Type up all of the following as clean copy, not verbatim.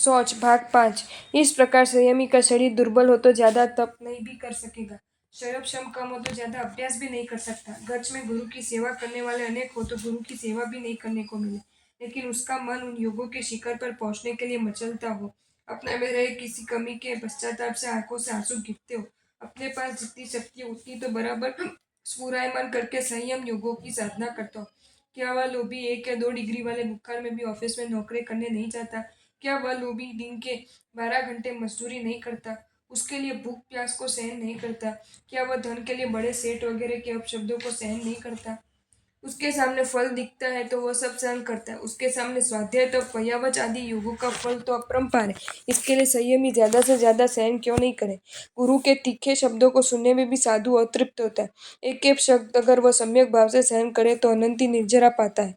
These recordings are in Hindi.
शौच भाग 5। इस प्रकार संयमी का शरीर दुर्बल हो तो ज्यादा तप नहीं भी कर सकेगा, शरीर श्रम कम हो तो ज्यादा अभ्यास भी नहीं कर सकता। गच में गुरु की सेवा करने वाले अनेक हो तो गुरु की सेवा भी नहीं करने को मिले, लेकिन उसका मन उन योगों के शिखर पर पहुंचने के लिए मचलता हो। अपने में रहे किसी कमी के पश्चाताप से आंखों से आंसू गिरते हो। अपने पास जितनी शक्ति उतनी तो बराबर स्फुरायमान करके संयम योगों की साधना करता हो। क्या वह लोभी 1 या 2 डिग्री वाले बुखार में भी ऑफिस में नौकरी करने नहीं जाता? क्या वह लोभी दिन के 12 घंटे मजदूरी नहीं करता? उसके लिए भूख प्यास को सहन नहीं करता? क्या वह धन के लिए बड़े सेठ वगैरह के अपशब्दों को सहन नहीं करता? उसके सामने फल दिखता है तो वह सब सहन करता है। उसके सामने स्वाध्याय तो पयावच आदि योगों का फल तो अपरंपार है। इसके लिए संयमी ज्यादा से ज्यादा सहन क्यों नहीं करे? गुरु के तीखे शब्दों को सुनने में भी साधु अतृप्त होता है। एक एक शब्द अगर वह सम्यक भाव से सहन करे तो अनंती निर्जरा पाता है।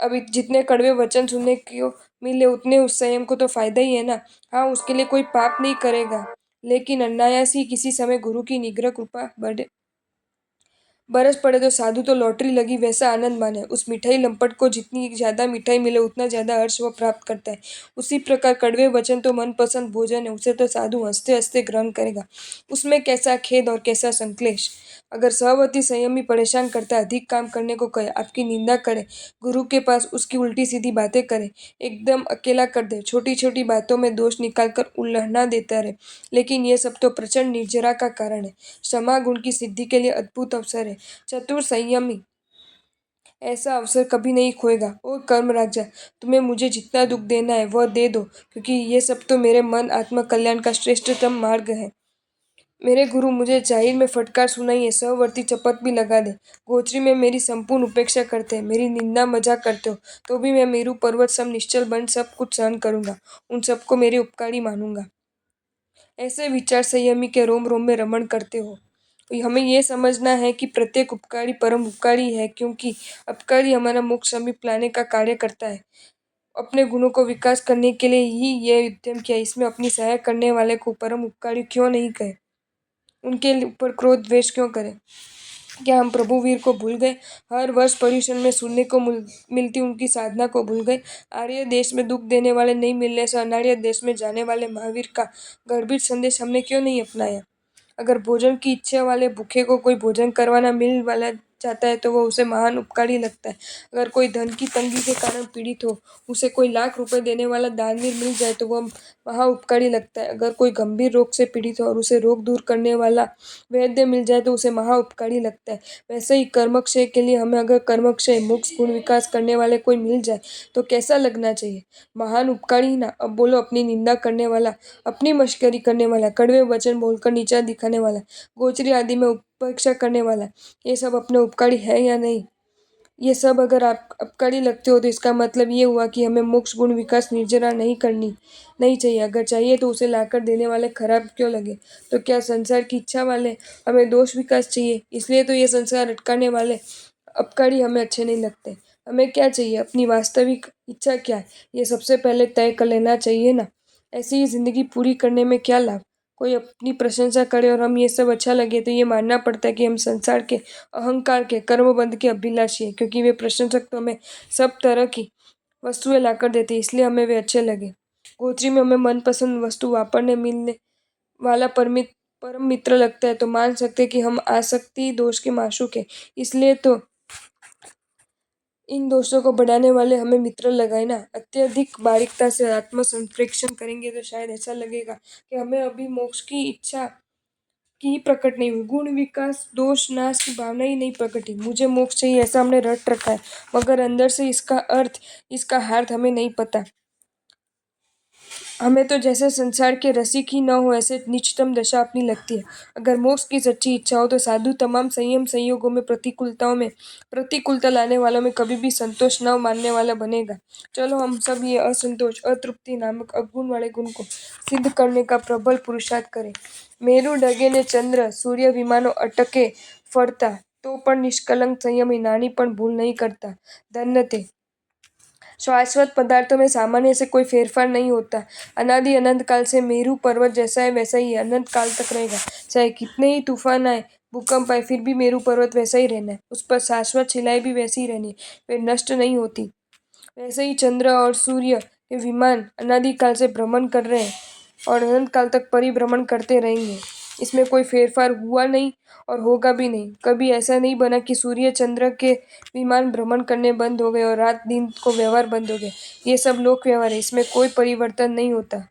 अब जितने कड़वे वचन सुनने को मिले उतने उस संयम को तो फायदा ही है ना। हाँ, उसके लिए कोई पाप नहीं करेगा, लेकिन अनायास ही किसी समय गुरु की निग्रह कृपा बढ़े बरस पड़े तो साधु तो लॉटरी लगी वैसा आनंद माने। उस मिठाई लंपट को जितनी ज्यादा मिठाई मिले उतना ज्यादा हर्ष वह प्राप्त करता है। उसी प्रकार कड़वे वचन तो मनपसंद भोजन है, उसे तो साधु हंसते हंसते ग्रहण करेगा। उसमें कैसा खेद और कैसा संक्लेश। अगर सहवती संयमी परेशान करता, अधिक काम करने को कहे, आपकी निंदा करे, गुरु के पास उसकी उल्टी सीधी बातें करे, एकदम अकेला कर दे, छोटी छोटी बातों में दोष निकालकर उल्लढ़ना देता रहे, लेकिन ये सब तो प्रचंड निर्जरा का कारण है। क्षमा गुण की सिद्धि के लिए अद्भुत अवसर है। चतुर संयमी ऐसा अवसर कभी नहीं खोएगा। ओ कर्म राजा, तुम्हें मुझे जितना दुख देना है वह दे दो, क्योंकि ये सब तो मेरे मन आत्म कल्याण का श्रेष्ठतम मार्ग है। मेरे गुरु मुझे जाहिर में फटकार सुनाइए, सहवर्ती चपत भी लगा दे, गोचरी में मेरी संपूर्ण उपेक्षा करते हैं, मेरी निंदा मजाक करते हो, तो भी मैं मेरू पर्वत सम निश्चल बन सब कुछ सहन करूंगा, उन सबको मेरे उपकारी मानूंगा। ऐसे विचार संयमी के रोम रोम में रमण करते हो। हमें यह समझना है कि प्रत्येक उपकारी परम उपकारी है, क्योंकि अपकारी हमारा मोक्ष समीप लाने का कार्य करता है। अपने गुणों को विकास करने के लिए ही यह उद्यम किया, इसमें अपनी सहायता करने वाले को परम उपकारी क्यों नहीं कहे? उनके ऊपर क्रोध द्वेष क्यों करें? क्या हम प्रभु वीर को भूल गए? हर वर्ष पर्यूषण में सुनने को मिलती उनकी साधना को भूल गए? आर्य देश में दुख देने वाले नहीं मिलने से अनार्य देश में जाने वाले महावीर का गर्भित संदेश हमने क्यों नहीं अपनाया? अगर भोजन की इच्छा वाले भूखे को कोई भोजन करवाना मिल वाला जाता है तो वह उसे महान उपकारी लगता है। अगर कोई धन की तंगी के कारण पीड़ित हो, उसे कोई लाख रुपए देने वाला दानवीर मिल जाए तो वह महा उपकारी लगता है। अगर कोई गंभीर रोग से पीड़ित हो और उसे रोग दूर करने वाला वैद्य मिल जाए तो उसे महा उपकारी लगता है। वैसे ही कर्मक्षय के लिए हमें अगर कर्मक्षय मोक्ष गुण विकास करने वाले कोई मिल जाए तो कैसा लगना चाहिए? महान उपकारी ना। अब बोलो, अपनी निंदा करने वाला, अपनी मश्करी करने वाला, कड़वे वचन बोलकर नीचा दिखाने वाला, गोचरी आदि में उपेक्षा करने वाला, ये सब अपने उपकारी है या नहीं? ये सब अगर आप अपकारी लगते हो तो इसका मतलब ये हुआ कि हमें मोक्ष गुण विकास निर्जरा नहीं करनी नहीं चाहिए। अगर चाहिए तो उसे लाकर देने वाले खराब क्यों लगे? तो क्या संसार की इच्छा वाले हमें दोष विकास चाहिए, इसलिए तो ये संसार अटकाने वाले अपकारी हमें अच्छे नहीं लगते? हमें क्या चाहिए, अपनी वास्तविक इच्छा क्या है, ये सबसे पहले तय कर लेना चाहिए ना। ऐसी ही जिंदगी पूरी करने में क्या लाभ? कोई अपनी प्रशंसा करे और हम ये सब अच्छा लगे तो ये मानना पड़ता है कि हम संसार के अहंकार के कर्मबंध के अभिलाषी है, क्योंकि वे प्रशंसक तो हमें सब तरह की वस्तुएं लाकर देते हैं, इसलिए हमें वे अच्छे लगे। गोत्री में हमें मनपसंद वस्तु वापरने मिलने वाला परम मित्र लगता है तो मान सकते हैं कि हम आसक्ति दोष के माशूक है, इसलिए तो इन दोषों को बढ़ाने वाले हमें मित्र लगाए ना। अत्यधिक बारीकता से आत्म संप्रेक्षण करेंगे तो शायद ऐसा लगेगा कि हमें अभी मोक्ष की इच्छा की प्रकट नहीं हुई, गुण विकास दोष नाश की भावना ही नहीं प्रकटी। मुझे मोक्ष चाहिए ऐसा हमने रट रखा है, मगर अंदर से इसका अर्थ, इसका हार्थ हमें नहीं पता। हमें तो जैसे संसार के रसिक ही न हो ऐसे नीचतम दशा अपनी लगती है। अगर मोक्ष की सच्ची इच्छा हो तो साधु तमाम संयम संयोगों में प्रतिकूलताओं में प्रतिकूलता लाने वालों में कभी भी संतोष न मानने वाला बनेगा। चलो हम सब ये असंतोष अतृप्ति नामक अवगुण वाले गुण को सिद्ध करने का प्रबल पुरुषार्थ करें। मेरु डगे ने चंद्र सूर्य विमानों अटके फरता तो पण निष्कलंक संयमी नानी पण भूल नहीं करता। धन्य ते। शाश्वत पदार्थों में सामान्य से कोई फेरफार नहीं होता। अनादि अनंत काल से मेरू पर्वत जैसा है वैसा ही अनंत काल तक रहेगा। चाहे कितने ही तूफान आए, भूकंप आए, फिर भी मेरू पर्वत वैसा ही रहना है। उस पर शाश्वत शिलाएं भी वैसी ही रहनी है, वे नष्ट नहीं होती। वैसे ही चंद्र और सूर्य कि विमान अनादिकाल से भ्रमण कर रहे हैं और अनंत काल तक परिभ्रमण करते रहेंगे। इसमें कोई फेरफार हुआ नहीं और होगा भी नहीं। कभी ऐसा नहीं बना कि सूर्य चंद्र के विमान भ्रमण करने बंद हो गए और रात दिन को व्यवहार बंद हो गए। ये सब लोक व्यवहार है, इसमें कोई परिवर्तन नहीं होता।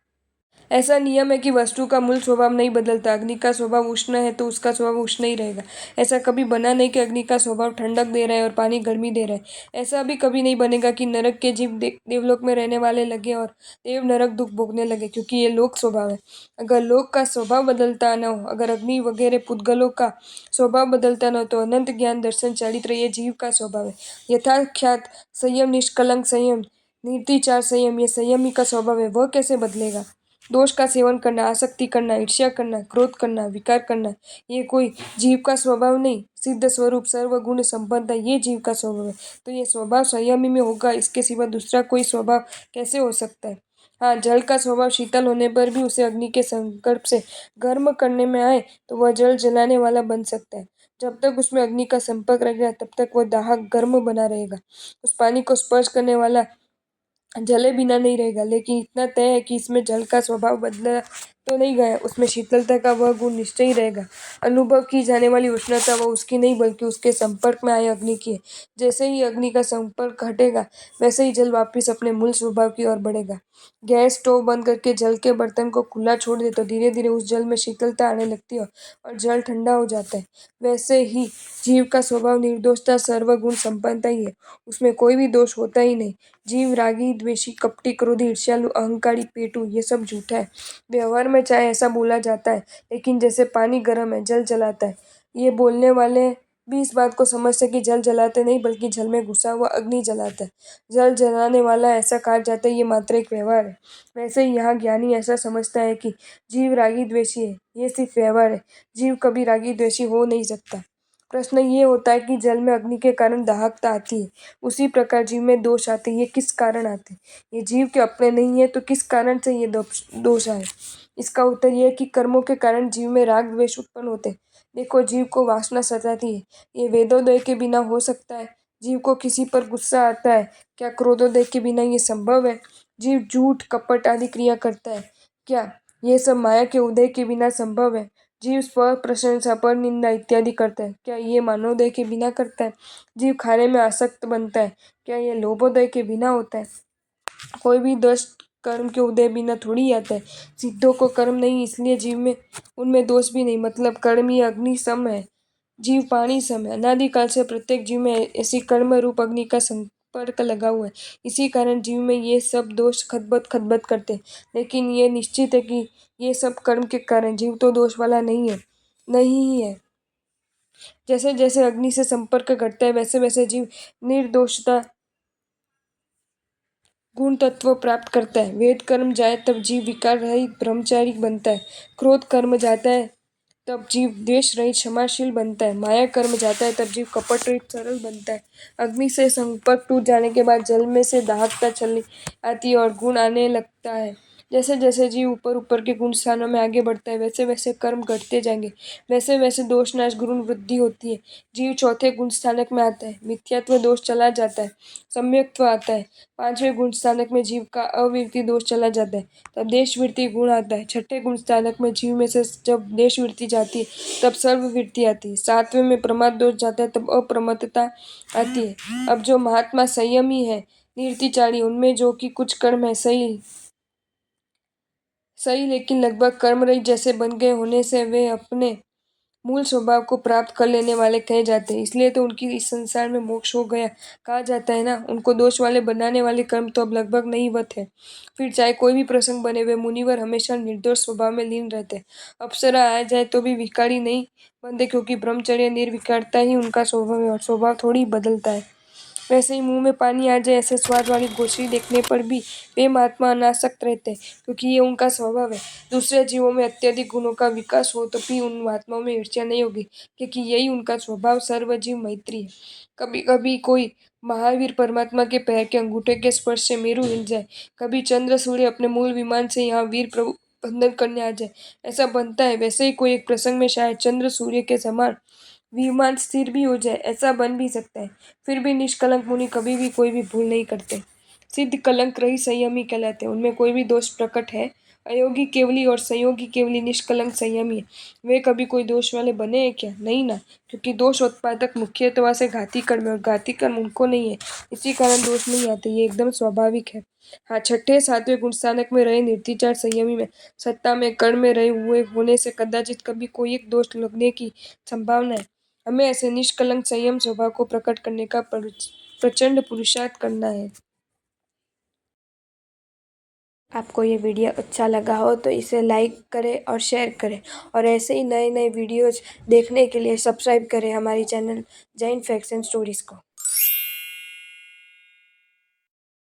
ऐसा नियम है कि वस्तु का मूल स्वभाव नहीं बदलता। अग्नि का स्वभाव उष्ण है तो उसका स्वभाव उष्ण ही रहेगा। ऐसा कभी बना नहीं कि अग्नि का स्वभाव ठंडक दे रहा है और पानी गर्मी दे रहा है। ऐसा भी कभी नहीं बनेगा कि नरक के जीव देवलोक में रहने वाले लगे और देव नरक दुख भोगने लगे, क्योंकि ये लोक स्वभाव है। अगर लोक का स्वभाव बदलता न हो, अगर अग्नि वगैरह पुद्गलों का स्वभाव बदलता न हो, तो अनंत ज्ञान दर्शन चारित्र ये जीव का स्वभाव है। यथाख्यात संयम, निष्कलंक संयम, निर्तिचार संयम, ये संयमी का स्वभाव है। वह कैसे बदलेगा? दोष का सेवन करना, आसक्ति करना, ईर्ष्या करना, क्रोध करना, विकार करना, ये कोई जीव का स्वभाव नहीं। सिद्ध स्वरूप सर्वगुण संपन्नता ये जीव का स्वभाव है। तो ये स्वभाव संयमी में होगा, इसके सिवा दूसरा कोई स्वभाव कैसे हो सकता है? हाँ, जल का स्वभाव शीतल होने पर भी उसे अग्नि के संपर्क से गर्म करने में आए तो वह जल जलाने वाला बन सकता है। जब तक उसमें अग्नि का संपर्क रहेगा तब तक वह दाहक गर्म बना रहेगा। उस पानी को स्पर्श करने वाला जले बिना नहीं रहेगा, लेकिन इतना तय है कि इसमें जल का स्वभाव बदला तो नहीं गया, उसमें शीतलता का वह गुण निश्चय ही रहेगा। अनुभव की जाने वाली उष्णता वह उसकी नहीं बल्कि उसके संपर्क में आए अग्नि की है। जैसे ही अग्नि का संपर्क हटेगा वैसे ही जल वापिस अपने मूल स्वभाव की ओर बढ़ेगा। गैस स्टोव बंद करके जल के बर्तन को खुला छोड़ दे तो धीरे धीरे उस जल में शीतलता आने लगती है और जल ठंडा हो जाता है। वैसे ही जीव का स्वभाव निर्दोषता, सर्वगुण संपन्नता ही है, उसमें कोई भी दोष होता ही नहीं। जीव रागी, द्वेषी, कपटी, क्रोधी, ईर्ष्यालु, अहंकारी, पेटू ये सब झूठा है। व्यवहार में चाहे ऐसा बोला जाता है, लेकिन जैसे पानी गर्म है जल जलाता है, ये बोलने वाले भी इस बात को समझते कि जल जलाते नहीं बल्कि जल में घुसा हुआ अग्नि जलाता है। जल जलाने वाला ऐसा कहा जाता है, ये मात्र एक व्यवहार है। वैसे ही यहाँ ज्ञानी ऐसा समझता है कि जीव रागी द्वेषी है, ये सिर्फ व्यवहार है। जीव कभी रागी द्वेषी हो नहीं सकता। प्रश्न ये होता है कि जल में अग्नि के कारण दाहकता आती है, उसी प्रकार जीव में दोष आते हैं। ये किस कारण आते हैं? ये जीव के अपने नहीं है तो किस कारण से ये दोष आए? इसका उत्तर ये है कि कर्मों के कारण जीव में राग द्वेष उत्पन्न होते हैं। देखो, जीव को वासना सताती है, ये वेदोदय के बिना हो सकता है? जीव को किसी पर गुस्सा आता है, क्या क्रोधोदय के बिना ये संभव है? जीव झूठ, कपट आदि क्रिया करता है, क्या ये सब माया के उदय के बिना संभव है? जीव स्व प्रशंसा, पर निंदा इत्यादि करता है, क्या ये मानवोदय के बिना करता है? जीव खाने में आसक्त बनता है, क्या ये लोभोदय के बिना होता है? कोई भी दोष कर्म के उदय बिना थोड़ी आता है। सिद्धों को कर्म नहीं, इसलिए जीव में उनमें दोष भी नहीं। मतलब कर्म ये अग्नि सम है, जीव पानी सम है। अनादिकाल से प्रत्येक जीव में ऐसी कर्म रूप अग्नि का संपर्क लगा हुआ है। इसी कारण जीव में ये सब दोष खतबत खतबत करते हैं। लेकिन ये निश्चित है कि ये सब कर्म के कारण, जीव तो दोष वाला नहीं है, नहीं ही है। जैसे जैसे अग्नि से संपर्क घटता है वैसे वैसे जीव निर्दोषता गुण तत्व प्राप्त करता है। वेद कर्म जाए तब जीव विकार रहित ब्रह्मचारी बनता है। क्रोध कर्म जाता है तब जीव द्वेष रहित क्षमाशील बनता है। माया कर्म जाता है तब जीव कपट रहित सरल बनता है। अग्नि से संपर्क टूट जाने के बाद जल में से दाहकता चली आती है और गुण आने लगता है। जैसे जैसे जीव ऊपर ऊपर के गुण स्थानों में आगे बढ़ता है वैसे वैसे कर्म घटते जाएंगे, वैसे वैसे दोष नाश गुण वृद्धि होती है। जीव चौथे गुण स्थानक में आता है, मिथ्यात्व दोष चला जाता है, सम्यक्त्व आता है। पांचवें गुण स्थानक में जीव का अविरति दोष चला जाता है, तब देशवृत्ति गुण आता है। छठे गुण स्थानक में जीव में से जब देशवृत्ति जाती है तब सर्ववृत्ति आती है। सातवें में प्रमाद दोष जाता है तब अप्रमत्तता आती है। अब जो महात्मा संयमी है, निर्तिचारी, उनमें जो कि कुछ कर्म है सही सही लेकिन लगभग कर्म रहित जैसे बन गए होने से वे अपने मूल स्वभाव को प्राप्त कर लेने वाले कहे जाते हैं। इसलिए तो उनकी इस संसार में मोक्ष हो गया कहा जाता है ना। उनको दोष वाले बनाने वाले कर्म तो अब लगभग नहींवत है। फिर चाहे कोई भी प्रसंग बने, वे मुनिवर हमेशा निर्दोष स्वभाव में लीन रहते हैं। अप्सरा आ जाए तो भी विकारी नहीं बनते, क्योंकि ब्रह्मचर्य निर्विकारता ही उनका स्वभाव है और स्वभाव थोड़ी बदलता है। वैसे ही मुंह में पानी आ जाए ऐसे स्वाद वाली गोश्री देखने पर भी वे महात्मा अनासक्त रहते हैं, क्योंकि ये उनका स्वभाव है। दूसरे जीवों में अत्यधिक गुणों का विकास हो तो भी उन महात्माओं में ईर्ष्या नहीं होगी, क्योंकि यही उनका स्वभाव सर्वजीव मैत्री है। कभी कभी कोई महावीर परमात्मा के पैर के अंगूठे के स्पर्श से मेरू हिल जाए, कभी चंद्र सूर्य अपने मूल विमान से यहाँ वीर प्रभु बंधन करने आ जाए, ऐसा बनता है। वैसे ही कोई एक प्रसंग में शायद चंद्र सूर्य के समान विमान स्थिर भी हो जाए, ऐसा बन भी सकता है। फिर भी निष्कलंक मुनि कभी भी कोई भी भूल नहीं करते। सिद्ध कलंक रहित संयमी कहलाते हैं। उनमें कोई भी दोष प्रकट है। अयोगी केवली और संयोगी केवली निष्कलंक संयमी है। वे कभी कोई दोष वाले बने हैं क्या? नहीं ना, क्योंकि दोष उत्पादक मुख्यतः से घाती कर्म है और घाती कर्म उनको नहीं है, इसी कारण दोष नहीं आते। ये एकदम स्वाभाविक है। हाँ, छठे सातवें गुण स्थानक में रहे निर्विचार संयमी में सत्ता में कर्म में रहे हुए होने से कदाचित कभी कोई एक दोष लगने की संभावना है। हमें ऐसे निष्कलंक संयम स्वभाव को प्रकट करने का प्रचंड पुरुषार्थ करना है। आपको ये वीडियो अच्छा लगा हो तो इसे लाइक करें और शेयर करें, और ऐसे ही नए नए वीडियोज़ देखने के लिए सब्सक्राइब करें हमारी channel Jain facts and stories को।